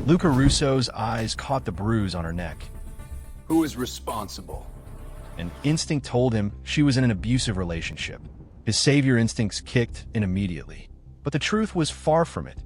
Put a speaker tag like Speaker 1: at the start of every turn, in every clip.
Speaker 1: Luca Russo's eyes caught the bruise on her neck.
Speaker 2: Who is responsible?
Speaker 1: An instinct told him she was in an abusive relationship. His savior instincts kicked in immediately. But the truth was far from it.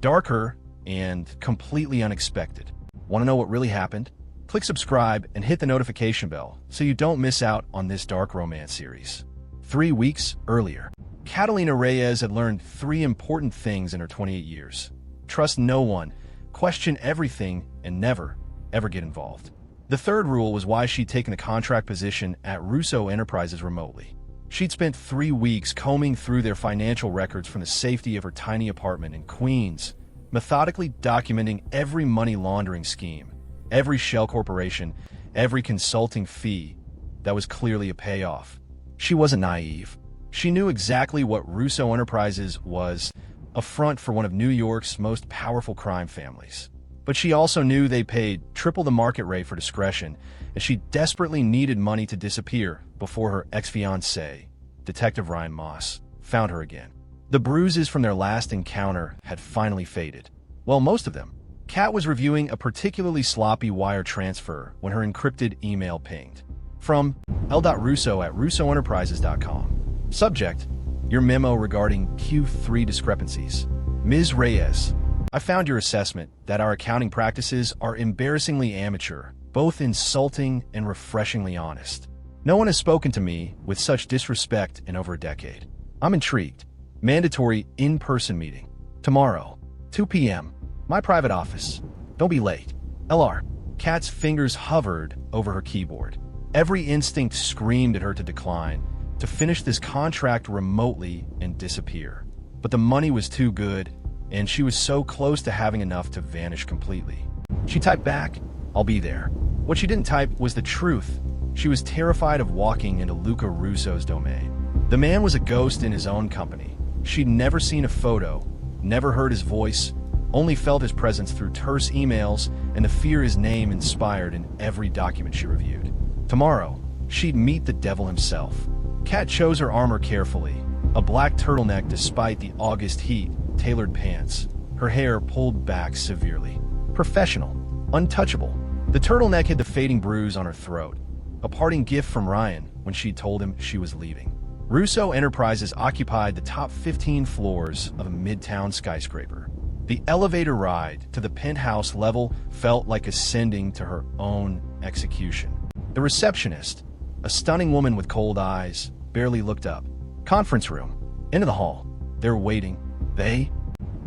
Speaker 1: Darker and completely unexpected. Want to know what really happened? Click subscribe and hit the notification bell so you don't miss out on this dark romance series. 3 weeks earlier, Catalina Reyes had learned 3 important things in her 28 years. Trust no one, question everything, and never, ever get involved. The third rule was why she'd taken a contract position at Russo Enterprises remotely. She'd spent 3 weeks combing through their financial records from the safety of her tiny apartment in Queens, methodically documenting every money laundering scheme, every shell corporation, every consulting fee. That was clearly a payoff. She wasn't naive. She knew exactly what Russo Enterprises was, a front for one of New York's most powerful crime families. But she also knew they paid triple the market rate for discretion, and she desperately needed money to disappear before her ex-fiancé, Detective Ryan Moss, found her again. The bruises from their last encounter had finally faded. Well, most of them. Kat was reviewing a particularly sloppy wire transfer when her encrypted email pinged. From l.russo@russoenterprises.com. Subject: your memo regarding Q3 discrepancies. Ms. Reyes, I found your assessment that our accounting practices are embarrassingly amateur, both insulting and refreshingly honest. No one has spoken to me with such disrespect in over a decade. I'm intrigued. Mandatory in-person meeting. Tomorrow, 2 p.m. My private office. Don't be late. LR. Kat's fingers hovered over her keyboard. Every instinct screamed at her to decline, to finish this contract remotely and disappear. But the money was too good, and she was so close to having enough to vanish completely. She typed back, I'll be there. What she didn't type was the truth. She was terrified of walking into Luca Russo's domain. The man was a ghost in his own company. She'd never seen a photo, never heard his voice, only felt his presence through terse emails and the fear his name inspired in every document she reviewed. Tomorrow, she'd meet the devil himself. Kat chose her armor carefully, a black turtleneck despite the August heat, tailored pants, her hair pulled back severely. Professional, untouchable. The turtleneck hid the fading bruise on her throat, a parting gift from Ryan when she told him she was leaving. Russo Enterprises occupied the top 15 floors of a midtown skyscraper. The elevator ride to the penthouse level felt like ascending to her own execution. The receptionist, a stunning woman with cold eyes, barely looked up. Conference room. Into the hall. They're waiting. They?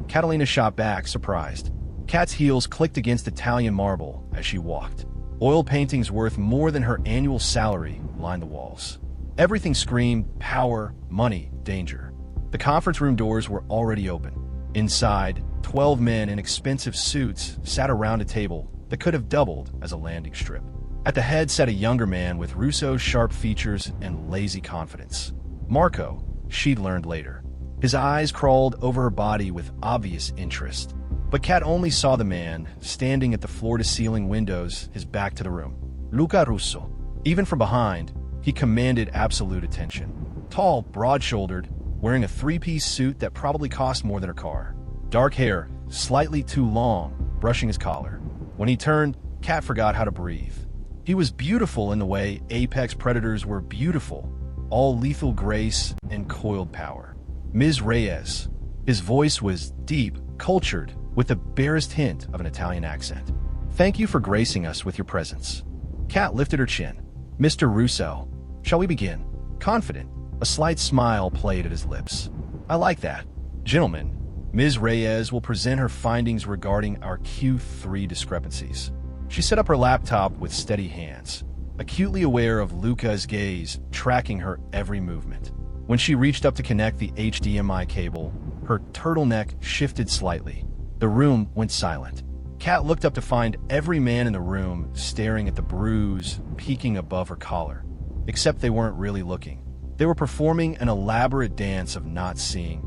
Speaker 1: Catalina shot back, surprised. Kat's heels clicked against Italian marble as she walked. Oil paintings worth more than her annual salary lined the walls. Everything screamed power, money, danger. The conference room doors were already open. Inside, 12 men in expensive suits sat around a table that could have doubled as a landing strip. At the head sat a younger man with Russo's sharp features and lazy confidence. Marco, she'd learned later. His eyes crawled over her body with obvious interest. But Kat only saw the man standing at the floor-to-ceiling windows, his back to the room. Luca Russo. Even from behind, he commanded absolute attention. Tall, broad-shouldered, wearing a 3-piece suit that probably cost more than her car. Dark hair, slightly too long, brushing his collar. When he turned, Kat forgot how to breathe. He was beautiful in the way apex predators were beautiful, all lethal grace and coiled power. Ms. Reyes. His voice was deep, cultured, with the barest hint of an Italian accent. Thank you for gracing us with your presence. Kat lifted her chin. Mr. Russo, shall we begin? Confident, a slight smile played at his lips. I like that. Gentlemen, Ms. Reyes will present her findings regarding our Q3 discrepancies. She set up her laptop with steady hands, acutely aware of Luca's gaze tracking her every movement. When she reached up to connect the HDMI cable, her turtleneck shifted slightly. The room went silent. Kat looked up to find every man in the room staring at the bruise peeking above her collar. Except they weren't really looking. They were performing an elaborate dance of not seeing,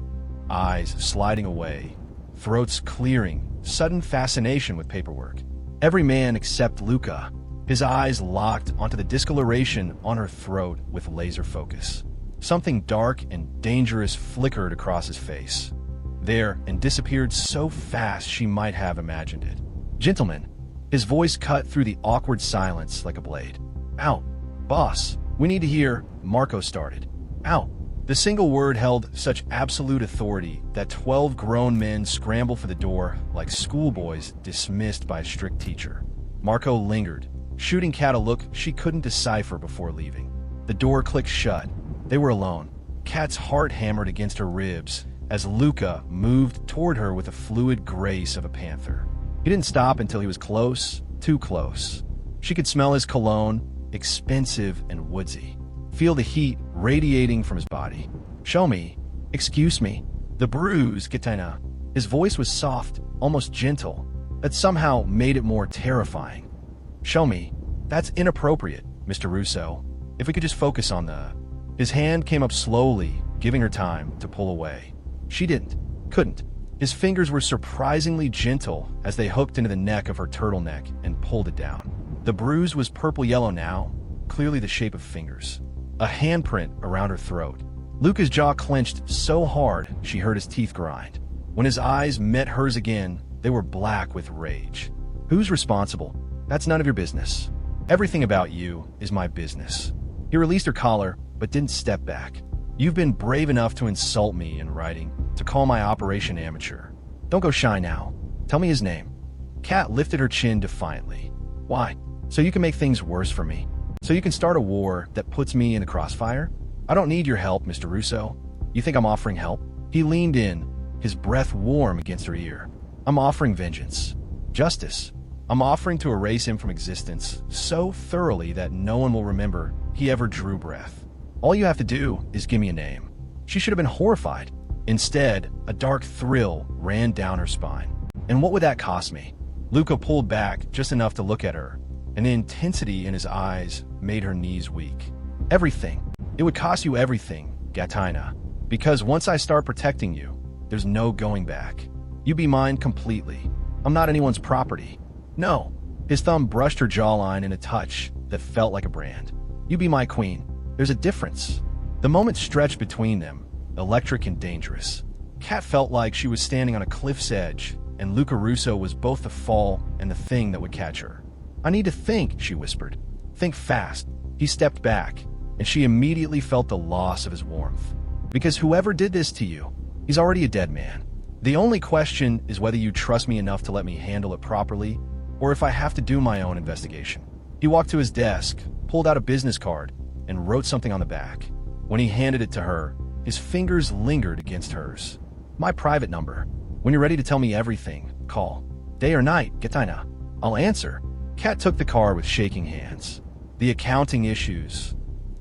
Speaker 1: eyes sliding away, throats clearing, sudden fascination with paperwork. Every man except Luca, his eyes locked onto the discoloration on her throat with laser focus. Something dark and dangerous flickered across his face. There and disappeared so fast she might have imagined it. Gentlemen. His voice cut through the awkward silence like a blade. Ow. Boss. We need to hear, Marco started. Ow. The single word held such absolute authority that 12 grown men scrambled for the door like schoolboys dismissed by a strict teacher. Marco lingered, shooting Kat a look she couldn't decipher before leaving. The door clicked shut. They were alone. Kat's heart hammered against her ribs as Luca moved toward her with the fluid grace of a panther. He didn't stop until he was close, too close. She could smell his cologne, expensive and woodsy. Feel the heat radiating from his body. Show me. Excuse me. The bruise, Catalina. His voice was soft, almost gentle. That somehow made it more terrifying. Show me. That's inappropriate, Mr. Russo. If we could just focus on the... His hand came up slowly, giving her time to pull away. She couldn't. His fingers were surprisingly gentle as they hooked into the neck of her turtleneck and pulled it down. The bruise was purple-yellow now, clearly the shape of fingers. A handprint around her throat. Luca's jaw clenched so hard she heard his teeth grind. When his eyes met hers again, they were black with rage. Who's responsible? That's none of your business. Everything about you is my business. He released her collar, but didn't step back. You've been brave enough to insult me in writing, to call my operation amateur. Don't go shy now. Tell me his name. Kat lifted her chin defiantly. Why? So you can make things worse for me? So you can start a war that puts me in the crossfire? I don't need your help, Mr. Russo. You think I'm offering help? He leaned in, his breath warm against her ear. I'm offering vengeance. Justice. I'm offering to erase him from existence so thoroughly that no one will remember he ever drew breath. All you have to do is give me a name. She should have been horrified. Instead, a dark thrill ran down her spine. And what would that cost me? Luca pulled back just enough to look at her, and the intensity in his eyes made her knees weak. Everything. It would cost you everything, Catalina. Because once I start protecting you, there's no going back. You be mine completely. I'm not anyone's property. No. His thumb brushed her jawline in a touch that felt like a brand. You be my queen. There's a difference. The moment stretched between them, electric and dangerous. Kat felt like she was standing on a cliff's edge, and Luca Russo was both the fall and the thing that would catch her. I need to think, she whispered. Think fast. He stepped back, and she immediately felt the loss of his warmth. Because whoever did this to you, he's already a dead man. The only question is whether you trust me enough to let me handle it properly, or if I have to do my own investigation. He walked to his desk, pulled out a business card, and wrote something on the back. When he handed it to her, his fingers lingered against hers. My private number. When you're ready to tell me everything, call. Day or night, Catalina. I'll answer. Kat took the card with shaking hands. The accounting issues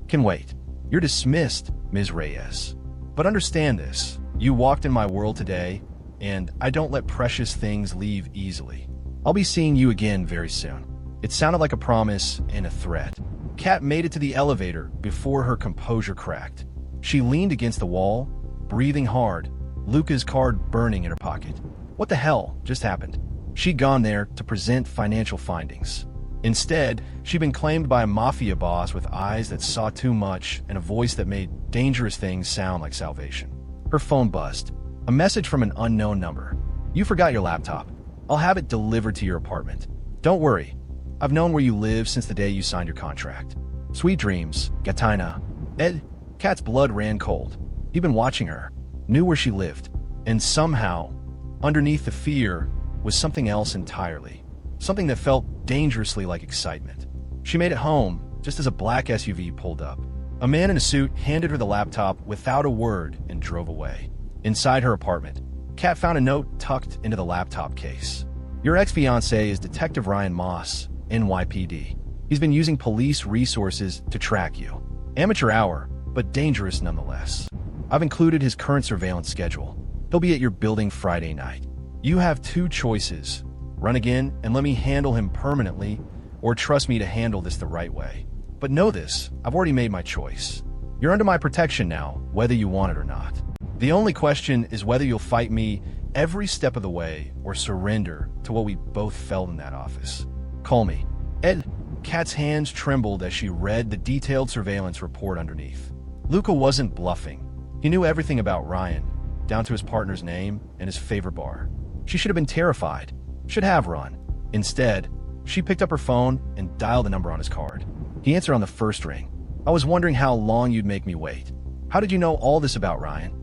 Speaker 1: can wait. You're dismissed, Ms. Reyes. But understand this. You walked in my world today, and I don't let precious things leave easily. I'll be seeing you again very soon. It sounded like a promise and a threat. Kat made it to the elevator before her composure cracked. She leaned against the wall, breathing hard, Luca's card burning in her pocket. What the hell just happened? She'd gone there to present financial findings. Instead, she'd been claimed by a Mafia boss with eyes that saw too much and a voice that made dangerous things sound like salvation. Her phone buzzed. A message from an unknown number. You forgot your laptop. I'll have it delivered to your apartment. Don't worry. I've known where you live since the day you signed your contract. Sweet dreams, Catalina. Ed, Kat's blood ran cold. He'd been watching her, knew where she lived, and somehow, underneath the fear, was something else entirely. Something that felt dangerously like excitement. She made it home, just as a black SUV pulled up. A man in a suit handed her the laptop without a word and drove away. Inside her apartment, Kat found a note tucked into the laptop case. Your ex-fiancé is Detective Ryan Moss, NYPD. He's been using police resources to track you. Amateur hour, but dangerous nonetheless. I've included his current surveillance schedule. He'll be at your building Friday night. You have two choices. Run again and let me handle him permanently, or trust me to handle this the right way. But know this, I've already made my choice. You're under my protection now, whether you want it or not. The only question is whether you'll fight me every step of the way or surrender to what we both felt in that office. Call me. Ed. Kat's hands trembled as she read the detailed surveillance report underneath. Luca wasn't bluffing. He knew everything about Ryan, down to his partner's name and his favorite bar. She should have been terrified. Should have run. Instead, she picked up her phone and dialed the number on his card. He answered on the first ring. I was wondering how long you'd make me wait. How did you know all this about Ryan?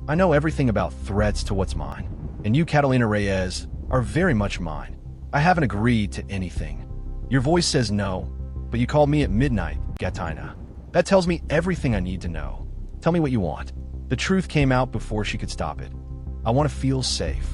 Speaker 1: I know everything about threats to what's mine. And you, Catalina Reyes, are very much mine. I haven't agreed to anything. Your voice says no, but you called me at midnight, Catalina. That tells me everything I need to know. Tell me what you want. The truth came out before she could stop it. I want to feel safe.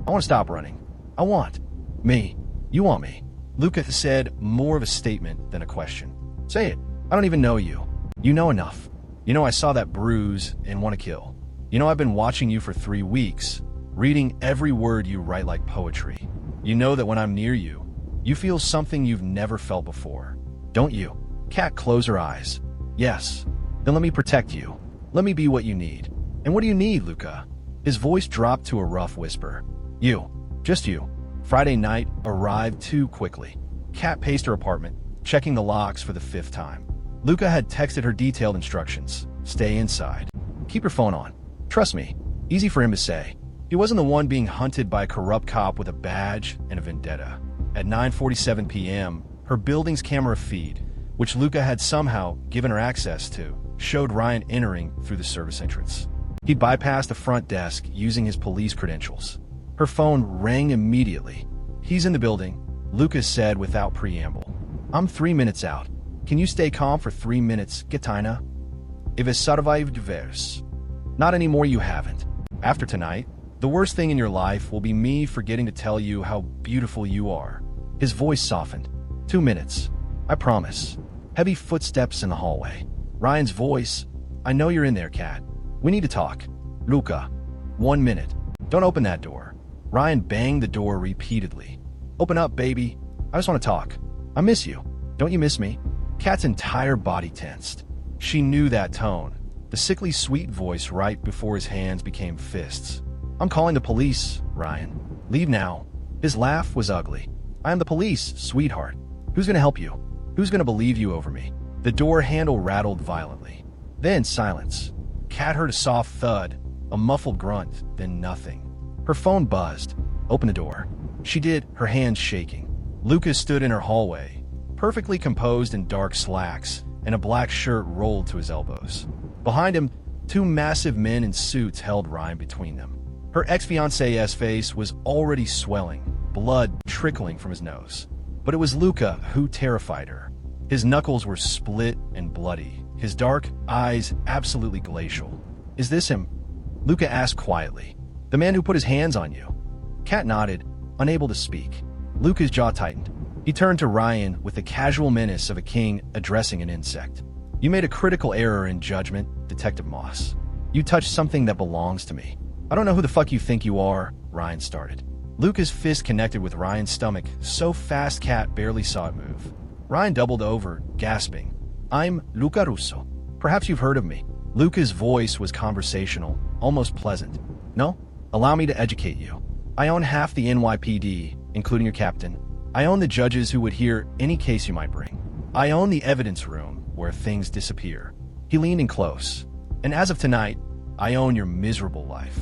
Speaker 1: I want to stop running. I want me. You want me. Luca said more of a statement than a question. Say it. I don't even know you. You know enough. You know I saw that bruise and want to kill. You know I've been watching you for 3 weeks, reading every word you write like poetry. You know that when I'm near you, you feel something you've never felt before. Don't you? Kat, close her eyes. Yes. Then let me protect you. Let me be what you need. And what do you need, Luca? His voice dropped to a rough whisper. You. Just you. Friday night arrived too quickly. Kat paced her apartment, checking the locks for the 5th time. Luca had texted her detailed instructions. Stay inside. Keep your phone on. Trust me. Easy for him to say. He wasn't the one being hunted by a corrupt cop with a badge and a vendetta. At 9:47 p.m., her building's camera feed, which Luca had somehow given her access to, showed Ryan entering through the service entrance. He bypassed the front desk using his police credentials. Her phone rang immediately. He's in the building, Luca said without preamble. I'm 3 minutes out. Can you stay calm for 3 minutes, Catalina? If it's survived verse. Not anymore, you haven't. After tonight, the worst thing in your life will be me forgetting to tell you how beautiful you are. His voice softened. 2 minutes. I promise. Heavy footsteps in the hallway. Ryan's voice. I know you're in there, Kat. We need to talk. Luca. 1 minute. Don't open that door. Ryan banged the door repeatedly. Open up, baby. I just want to talk. I miss you. Don't you miss me? Kat's entire body tensed. She knew that tone. The sickly sweet voice right before his hands became fists. I'm calling the police, Ryan. Leave now. His laugh was ugly. I am the police, sweetheart. Who's going to help you? Who's going to believe you over me? The door handle rattled violently. Then silence. Kat heard a soft thud, a muffled grunt, then nothing. Her phone buzzed. Open the door. She did, her hands shaking. Lucas stood in her hallway, perfectly composed in dark slacks, and a black shirt rolled to his elbows. Behind him, 2 massive men in suits held Ryan between them. Her ex-fiancé's face was already swelling, blood trickling from his nose. But it was Luca who terrified her. His knuckles were split and bloody, his dark eyes absolutely glacial. Is this him? Luca asked quietly. The man who put his hands on you? Kat nodded, unable to speak. Luca's jaw tightened. He turned to Ryan with the casual menace of a king addressing an insect. You made a critical error in judgment, Detective Moss. You touched something that belongs to me. I don't know who the fuck you think you are, Ryan started. Luca's fist connected with Ryan's stomach so fast Kat barely saw it move. Ryan doubled over, gasping. I'm Luca Russo. Perhaps you've heard of me. Luca's voice was conversational, almost pleasant. No? Allow me to educate you. I own half the NYPD, including your captain. I own the judges who would hear any case you might bring. I own the evidence room where things disappear. He leaned in close. And as of tonight, I own your miserable life.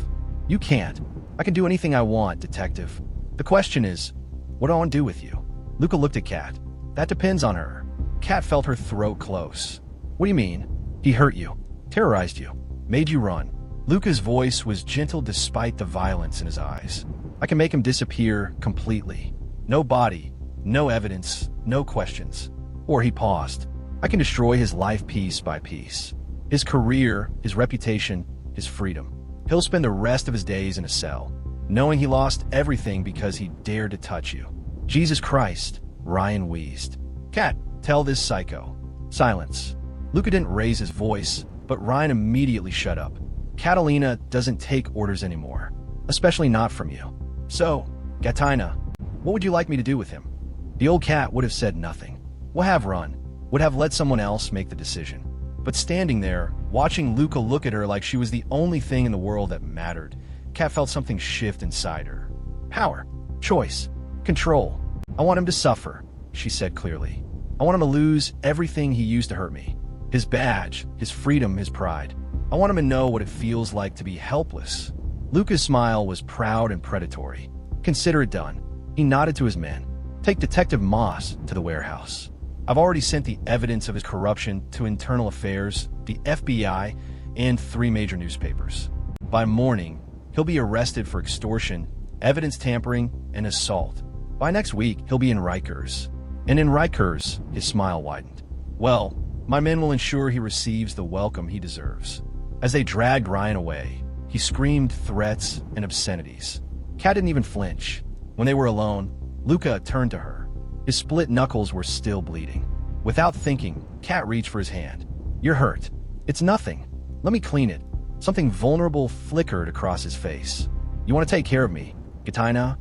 Speaker 1: You can't. I can do anything I want, detective. The question is, what do I want to do with you? Luca looked at Kat. That depends on her. Kat felt her throat close. What do you mean? He hurt you, terrorized you, made you run. Luca's voice was gentle despite the violence in his eyes. I can make him disappear completely. No body, no evidence, no questions. Or he paused. I can destroy his life piece by piece. His career, his reputation, his freedom. He'll spend the rest of his days in a cell, knowing he lost everything because he dared to touch you. Jesus Christ, Ryan wheezed. Kat, tell this psycho. Silence. Luca didn't raise his voice, but Ryan immediately shut up. Catalina doesn't take orders anymore, especially not from you. So, Catalina, what would you like me to do with him? The old cat would have said nothing. Would have run, would have let someone else make the decision. But standing there, watching Luca look at her like she was the only thing in the world that mattered, Kat felt something shift inside her. Power, choice, control. I want him to suffer, she said clearly. I want him to lose everything he used to hurt me. His badge, his freedom, his pride. I want him to know what it feels like to be helpless. Luca's smile was proud and predatory. Consider it done. He nodded to his men. Take Detective Moss to the warehouse. I've already sent the evidence of his corruption to Internal Affairs, the FBI, and 3 major newspapers. By morning, he'll be arrested for extortion, evidence tampering, and assault. By next week, he'll be in Rikers. And in Rikers, his smile widened. Well, my men will ensure he receives the welcome he deserves. As they dragged Ryan away, he screamed threats and obscenities. Kat didn't even flinch. When they were alone, Luca turned to her. His split knuckles were still bleeding. Without thinking, Kat reached for his hand. "You're hurt." "It's nothing. Let me clean it." Something vulnerable flickered across his face. "You want to take care of me, Catalina?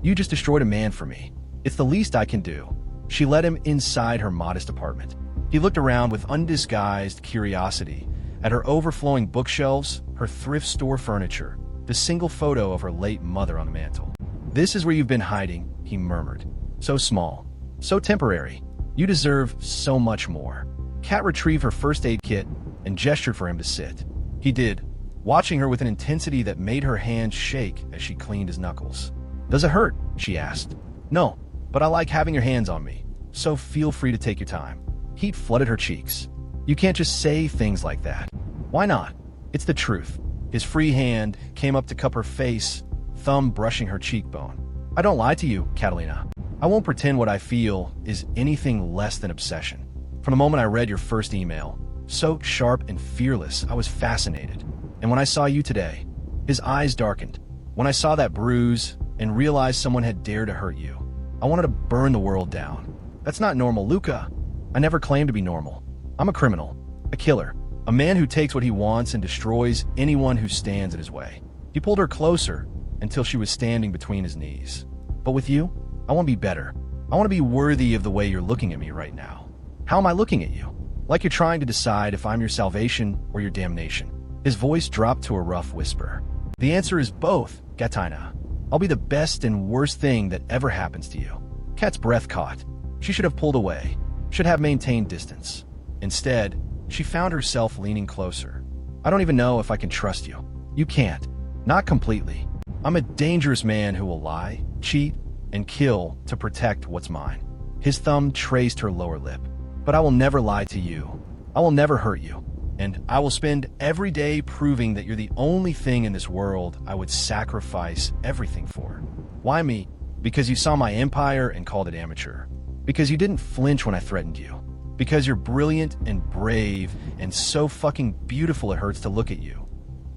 Speaker 1: You just destroyed a man for me. It's the least I can do." She led him inside her modest apartment. He looked around with undisguised curiosity at her overflowing bookshelves, her thrift store furniture, the single photo of her late mother on the mantel. "This is where you've been hiding," he murmured. "So small, so temporary. You deserve so much more." Kat retrieved her first aid kit and gestured for him to sit. He did, watching her with an intensity that made her hands shake as she cleaned his knuckles. "Does it hurt?" she asked. "No, but I like having your hands on me, so feel free to take your time." Heat flooded her cheeks. "You can't just say things like that." "Why not? It's the truth." His free hand came up to cup her face, thumb brushing her cheekbone. "I don't lie to you, Catalina. I won't pretend what I feel is anything less than obsession. From the moment I read your first email, so sharp and fearless, I was fascinated. And when I saw you today," his eyes darkened. "When I saw that bruise and realized someone had dared to hurt you, I wanted to burn the world down. That's not normal, Luca. I never claimed to be normal. I'm a criminal, a killer, a man who takes what he wants and destroys anyone who stands in his way." He pulled her closer until she was standing between his knees. "But with you, I want to be better. I want to be worthy of the way you're looking at me right now." "How am I looking at you?" "Like you're trying to decide if I'm your salvation or your damnation." His voice dropped to a rough whisper. "The answer is both, Catalina. I'll be the best and worst thing that ever happens to you." Kat's breath caught. She should have pulled away, should have maintained distance. Instead, she found herself leaning closer. "I don't even know if I can trust you." "You can't. Not completely. I'm a dangerous man who will lie, cheat, and kill to protect what's mine." His thumb traced her lower lip. "But I will never lie to you. I will never hurt you. And I will spend every day proving that you're the only thing in this world I would sacrifice everything for." "Why me?" "Because you saw my empire and called it amateur. Because you didn't flinch when I threatened you. Because you're brilliant and brave and so fucking beautiful it hurts to look at you."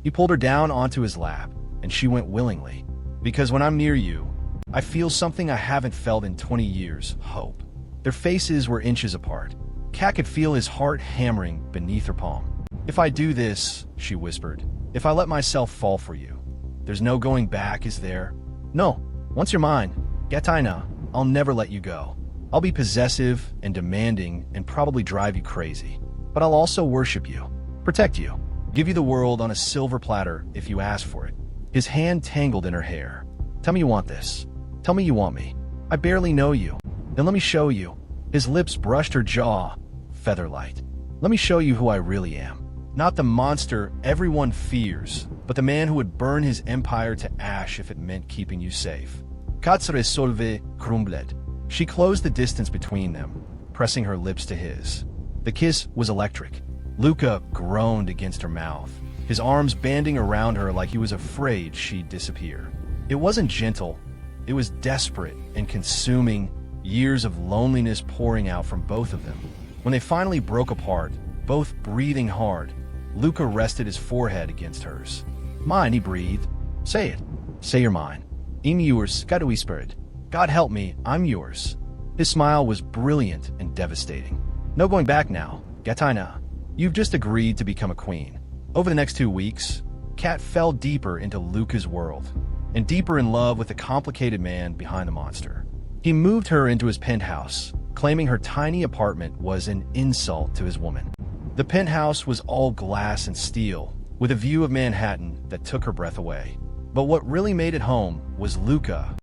Speaker 1: He pulled her down onto his lap, and she went willingly. "Because when I'm near you, I feel something I haven't felt in 20 years, hope." Their faces were inches apart. Kat could feel his heart hammering beneath her palm. "If I do this," she whispered, "if I let myself fall for you, there's no going back, is there?" "No. Once you're mine, Catalina, I'll never let you go. I'll be possessive and demanding and probably drive you crazy. But I'll also worship you, protect you, give you the world on a silver platter if you ask for it." His hand tangled in her hair. "Tell me you want this. Tell me you want me. I barely know you. Then let me show you." His lips brushed her jaw, feather-light. "Let me show you who I really am. Not the monster everyone fears, but the man who would burn his empire to ash if it meant keeping you safe." Kat's resolve crumbled. She closed the distance between them, pressing her lips to his. The kiss was electric. Luca groaned against her mouth, his arms banding around her like he was afraid she'd disappear. It wasn't gentle. It was desperate and consuming, years of loneliness pouring out from both of them. When they finally broke apart, both breathing hard, Luca rested his forehead against hers. "Mine," he breathed. "Say it. Say you're mine." "I'm yours," Kat whispered. "God help me, I'm yours." His smile was brilliant and devastating. "No going back now, Catalina. You've just agreed to become a queen." Over the next 2 weeks, Kat fell deeper into Luca's world, and deeper in love with the complicated man behind the monster. He moved her into his penthouse, claiming her tiny apartment was an insult to his woman. The penthouse was all glass and steel, with a view of Manhattan that took her breath away. But what really made it home was Luca,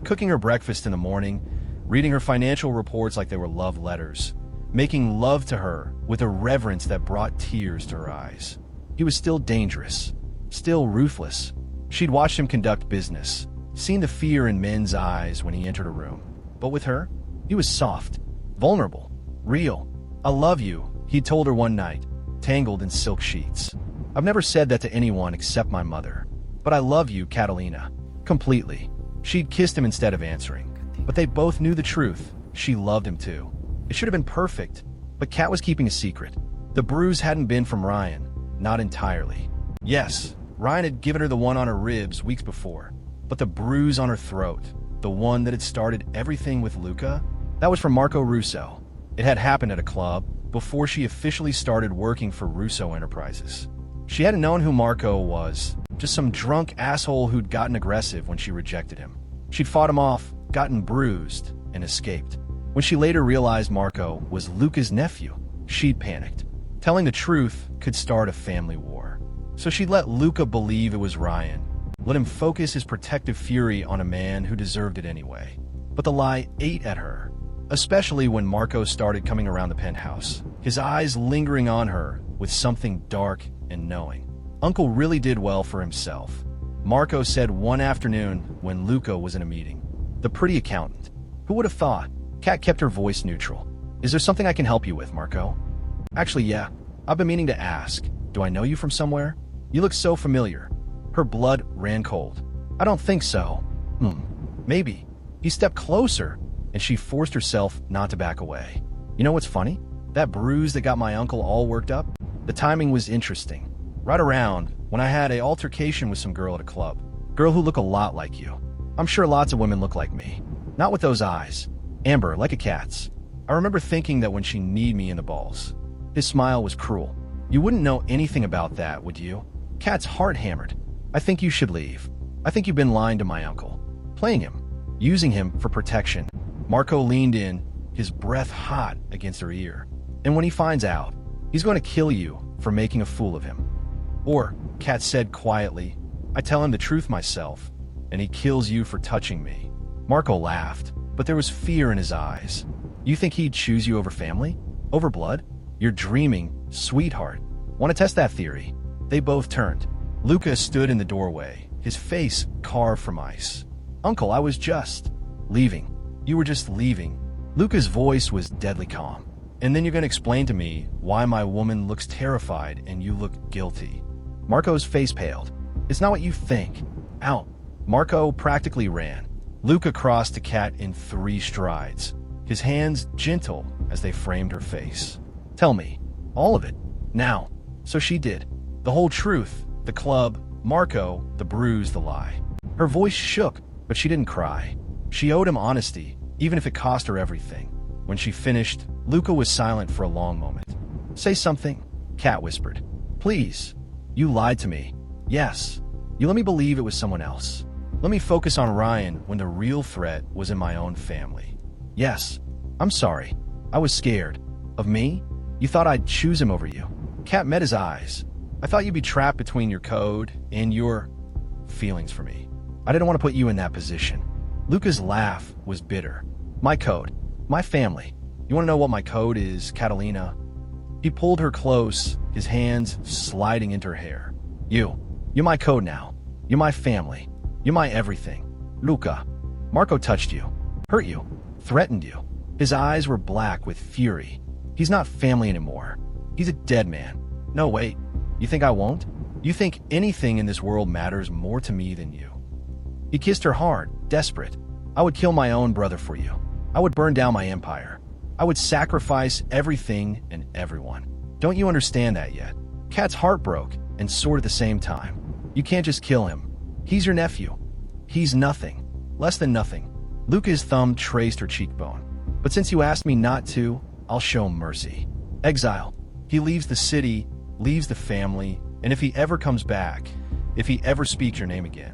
Speaker 1: cooking her breakfast in the morning, reading her financial reports like they were love letters, making love to her with a reverence that brought tears to her eyes. He was still dangerous, still ruthless. She'd watched him conduct business, seen the fear in men's eyes when he entered a room. But with her, he was soft, vulnerable, real. "I love you," he told her one night, tangled in silk sheets. "I've never said that to anyone except my mother. But I love you, Catalina." Completely. She'd kissed him instead of answering. But they both knew the truth. She loved him too. It should have been perfect. But Kat was keeping a secret. The bruise hadn't been from Ryan. Not entirely. Yes, Ryan had given her the one on her ribs weeks before. But the bruise on her throat, the one that had started everything with Luca, that was from Marco Russo. It had happened at a club before she officially started working for Russo Enterprises. She hadn't known who Marco was, just some drunk asshole who'd gotten aggressive when she rejected him. She'd fought him off, gotten bruised, and escaped. When she later realized Marco was Luca's nephew, she'd panicked. Telling the truth could start a family war. So she'd let Luca believe it was Ryan, let him focus his protective fury on a man who deserved it anyway. But the lie ate at her, especially when Marco started coming around the penthouse, his eyes lingering on her with something dark and knowing. Uncle really did well for himself, Marco said one afternoon when Luca was in a meeting. The pretty accountant. Who would have thought? Kat kept her voice neutral. "Is there something I can help you with, Marco?" "Actually, yeah. I've been meaning to ask. Do I know you from somewhere? You look so familiar." Her blood ran cold. "I don't think so." Maybe." He stepped closer, and she forced herself not to back away. "You know what's funny? That bruise that got my uncle all worked up? The timing was interesting. Right around when I had an altercation with some girl at a club. Girl who looked a lot like you. I'm sure lots of women look like me. Not with those eyes. Amber, like a cat's. I remember thinking that when she kneed me in the balls." His smile was cruel. "You wouldn't know anything about that, would you?" Kat's heart hammered. "I think you should leave. I think you've been lying to my uncle. Playing him. Using him for protection." Marco leaned in, his breath hot against her ear. "And when he finds out, he's going to kill you for making a fool of him." "Or," Kat said quietly, "I tell him the truth myself, and he kills you for touching me." Marco laughed, but there was fear in his eyes. "You think he'd choose you over family? Over blood? You're dreaming, sweetheart. Want to test that theory?" They both turned. Luca stood in the doorway, his face carved from ice. "Uncle, I was just leaving." "You were just leaving." Luca's voice was deadly calm. "And then you're going to explain to me why my woman looks terrified and you look guilty." Marco's face paled. "It's not what you think. Out." Marco practically ran. Luca crossed to Kat in 3 strides, his hands gentle as they framed her face. "Tell me. All of it. Now." So she did. The whole truth. The club, Marco, the bruise, the lie. Her voice shook, but she didn't cry. She owed him honesty, even if it cost her everything. When she finished, Luca was silent for a long moment. "Say something," Kat whispered. "Please. You lied to me. Yes. You let me believe it was someone else. Let me focus on Ryan when the real threat was in my own family. Yes. I'm sorry. I was scared. Of me? You thought I'd choose him over you." Kat met his eyes. "I thought you'd be trapped between your code and your feelings for me. I didn't want to put you in that position." Luca's laugh was bitter. "My code. My family. You want to know what my code is, Catalina?" He pulled her close, his hands sliding into her hair. You're my code now. You're my family. You're my everything. Luca. Marco touched you, hurt you, threatened you. His eyes were black with fury. He's not family anymore. He's a dead man. No, wait. You think I won't? You think anything in this world matters more to me than you?" He kissed her hard, desperate. "I would kill my own brother for you. I would burn down my empire. I would sacrifice everything and everyone. Don't you understand that yet?" Kat's heart broke and soared at the same time. "You can't just kill him. He's your nephew. He's nothing. Less than nothing." Luca's thumb traced her cheekbone. "But since you asked me not to, I'll show mercy. Exile. He leaves the city, leaves the family, and if he ever comes back, if he ever speaks your name again,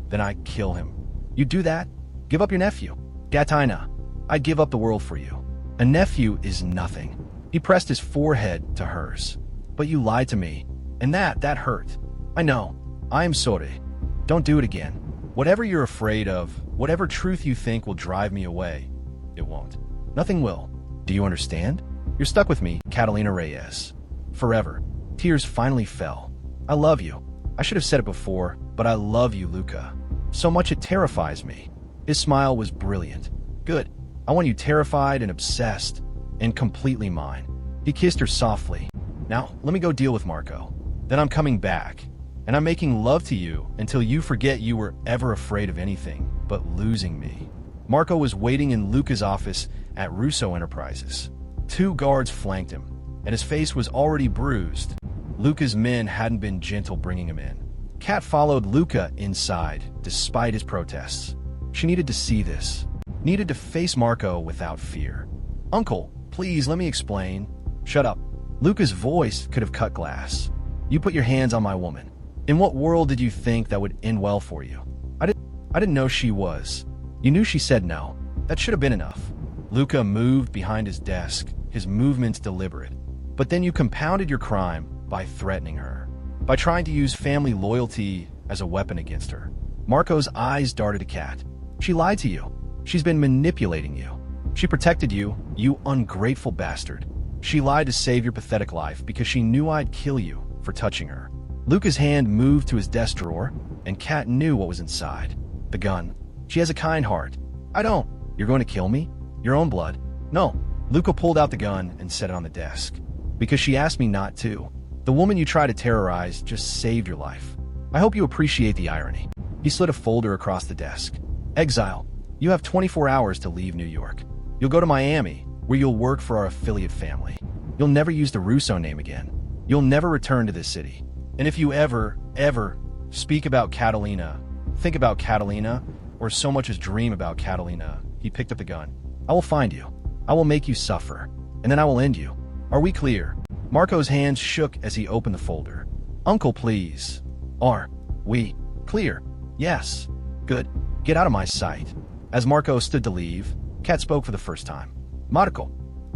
Speaker 1: then I kill him. You do that? Give up your nephew. Catalina, I'd give up the world for you. A nephew is nothing." He pressed his forehead to hers. "But you lied to me, and that hurt. I know. I am sorry. Don't do it again. Whatever you're afraid of, whatever truth you think will drive me away, it won't. Nothing will. Do you understand? You're stuck with me, Catalina Reyes. Forever." Tears finally fell. "I love you. I should have said it before, but I love you, Luca. So much it terrifies me." His smile was brilliant. "Good. I want you terrified and obsessed and completely mine. He kissed her softly. Now, let me go deal with Marco. Then I'm coming back, and I'm making love to you until you forget you were ever afraid of anything but losing me. Marco was waiting in Luca's office at Russo Enterprises. 2 guards flanked him, and his face was already bruised. Luca's men hadn't been gentle bringing him in. Kat followed Luca inside, despite his protests. She needed to see this. Needed to face Marco without fear. Uncle, please let me explain. Shut up. Luca's voice could have cut glass. You put your hands on my woman. In what world did you think that would end well for you? I didn't know she was. You knew she said no. That should have been enough. Luca moved behind his desk, his movements deliberate. But then you compounded your crime by threatening her, by trying to use family loyalty as a weapon against her. Marco's eyes darted at Kat. She lied to you. She's been manipulating you. She protected you, you ungrateful bastard. She lied to save your pathetic life because she knew I'd kill you for touching her. Luca's hand moved to his desk drawer, and Kat knew what was inside. The gun. She has a kind heart. I don't. You're going to kill me? Your own blood? No. Luca pulled out the gun and set it on the desk. Because she asked me not to. The woman you tried to terrorize just saved your life. I hope you appreciate the irony. He slid a folder across the desk. Exile. You have 24 hours to leave New York. You'll go to Miami, where you'll work for our affiliate family. You'll never use the Russo name again. You'll never return to this city. And if you ever speak about Catalina, think about Catalina, or so much as dream about Catalina, he picked up the gun. I will find you. I will make you suffer. And then I will end you. Are we clear? Marco's hands shook as he opened the folder. Uncle, please. Are we clear? Yes. Good. Get out of my sight. As Marco stood to leave, Kat spoke for the first time. Marco.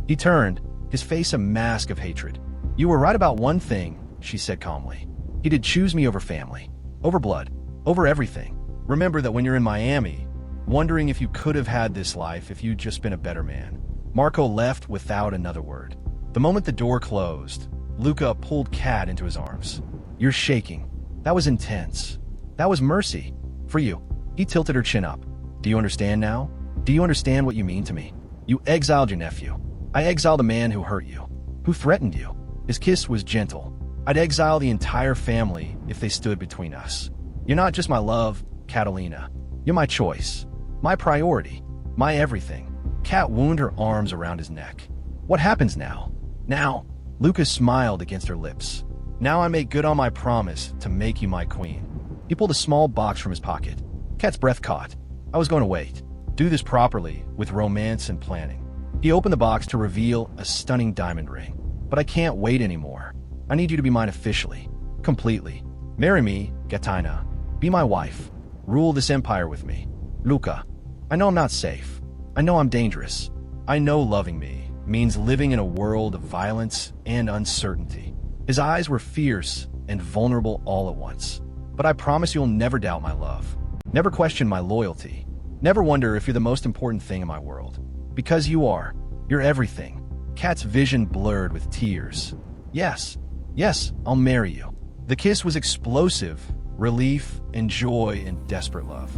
Speaker 1: He turned, his face a mask of hatred. You were right about one thing, she said calmly. He did choose me over family, over blood, over everything. Remember that when you're in Miami, wondering if you could have had this life if you'd just been a better man. Marco left without another word. The moment the door closed, Luca pulled Kat into his arms. You're shaking. That was intense. That was mercy. For you. He tilted her chin up. Do you understand now? Do you understand what you mean to me? You exiled your nephew. I exiled a man who hurt you, who threatened you. His kiss was gentle. I'd exile the entire family if they stood between us. You're not just my love, Catalina. You're my choice, my priority, my everything. Kat wound her arms around his neck. What happens now? Now, Lucas smiled against her lips. Now I make good on my promise to make you my queen. He pulled a small box from his pocket. Kat's breath caught. I was going to wait. Do this properly, with romance and planning. He opened the box to reveal a stunning diamond ring. But I can't wait anymore. I need you to be mine officially. Completely. Marry me, Catalina. Be my wife. Rule this empire with me. Luca. I know I'm not safe. I know I'm dangerous. I know loving me means living in a world of violence and uncertainty. His eyes were fierce and vulnerable all at once. But I promise you'll never doubt my love. Never question my loyalty. Never wonder if you're the most important thing in my world. Because you are. You're everything. Kat's vision blurred with tears. Yes. Yes, I'll marry you. The kiss was explosive, relief and joy and desperate love.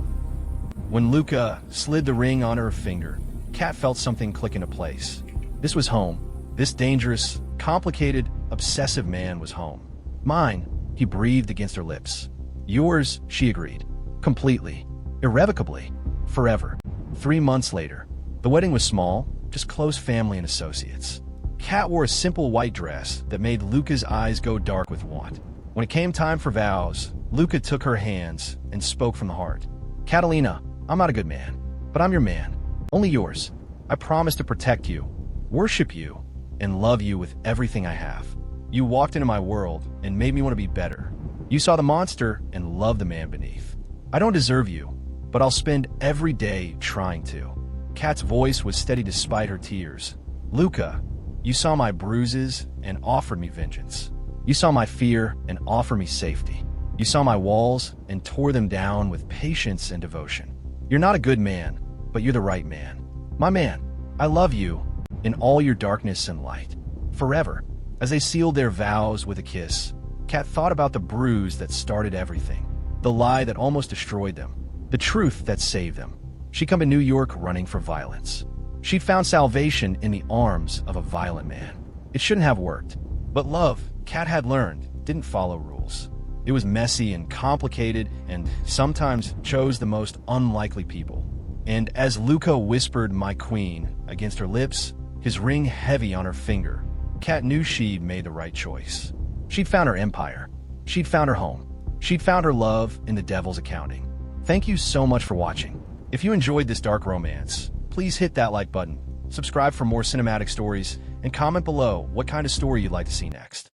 Speaker 1: When Luca slid the ring on her finger, Kat felt something click into place. This was home. This dangerous, complicated, obsessive man was home. Mine, he breathed against her lips. Yours, she agreed. Completely. Irrevocably. Forever. 3 months later. The wedding was small, just close family and associates. Kat wore a simple white dress that made Luca's eyes go dark with want. When it came time for vows, Luca took her hands and spoke from the heart. Catalina, I'm not a good man, but I'm your man. Only yours. I promise to protect you, worship you, and love you with everything I have. You walked into my world and made me want to be better. You saw the monster and loved the man beneath. I don't deserve you, but I'll spend every day trying to. Kat's voice was steady despite her tears. Luca, you saw my bruises and offered me vengeance. You saw my fear and offered me safety. You saw my walls and tore them down with patience and devotion. You're not a good man, but you're the right man. My man, I love you in all your darkness and light. Forever. As they sealed their vows with a kiss, Kat thought about the bruise that started everything. The lie that almost destroyed them. The truth that saved them. She'd come to New York running for violence. She'd found salvation in the arms of a violent man. It shouldn't have worked. But love, Kat had learned, didn't follow rules. It was messy and complicated and sometimes chose the most unlikely people. And as Luca whispered "my queen" against her lips, his ring heavy on her finger, Kat knew she'd made the right choice. She'd found her empire. She'd found her home. She'd found her love in the devil's accounting. Thank you so much for watching. If you enjoyed this dark romance, please hit that like button, subscribe for more cinematic stories, and comment below what kind of story you'd like to see next.